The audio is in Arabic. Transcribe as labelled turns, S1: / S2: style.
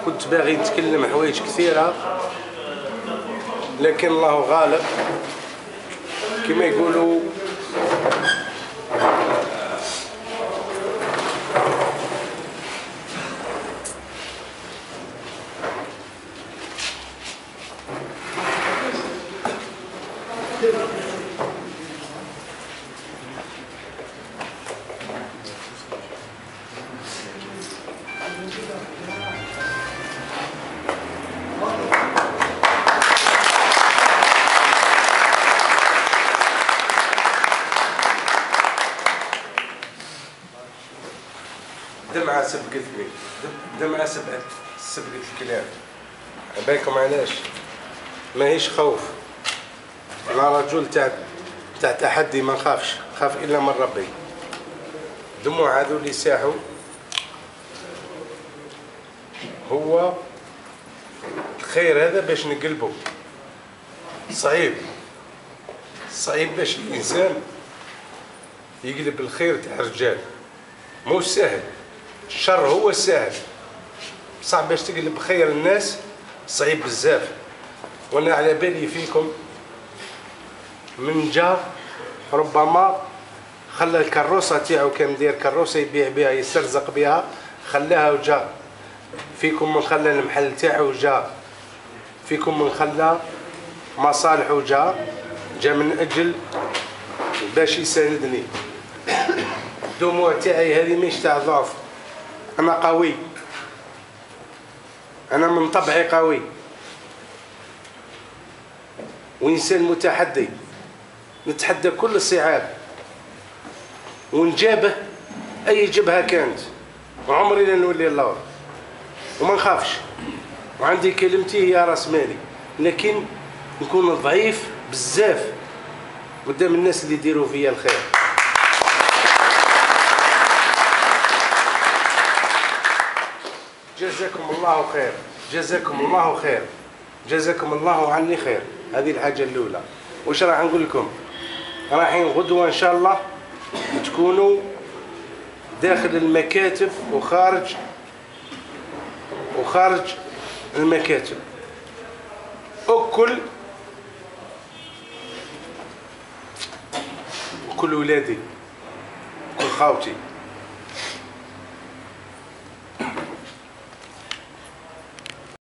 S1: كنت باغي نتكلم حوايج كثيرة لكن الله غالب كما يقولوا. دمعة سبقتني، دمعة سبقت الكلام. بايكم علاش؟ ماهيش خوف، أنا رجل تاع تحدي، ما نخافش، خاف إلا من ربي. دموع هذو اللي ساحوا هو الخير هذا باش نقلبه. صعيب باش الإنسان يقلب الخير تاع الرجال، مو سهل. الشر هو السهل، صعب باش تقلب خير الناس، صعيب بزاف. وانا على بالي فيكم من جا ربما خلى الكروسه تاعو، كان داير كروسه يبيع بها يسترزق بها، خلاها وجا فيكم. من خلى المحل تاعو جا فيكم، من خلى مصالحه جا من اجل باش يساندني. الدموع تاعي هذه مش تاع ضعف، انا قوي، انا من طبعي قوي وانسان متحدي. نتحدى كل الصعاب ونجابه اي جبهه كانت، وعمري لا نولي اللور، وما نخافش، وعندي كلمتي هي راس مالي. لكن نكون ضعيف بزاف قدام الناس اللي يديروا فيا الخير. جزاكم الله خير، جزاكم الله خير، جزاكم الله عني خير. هذه الحاجة الأولى. وش راح نقول لكم؟ رايحين غدوة إن شاء الله تكونوا داخل المكاتب وخارج المكاتب. وكل ولادي، كل خاوتي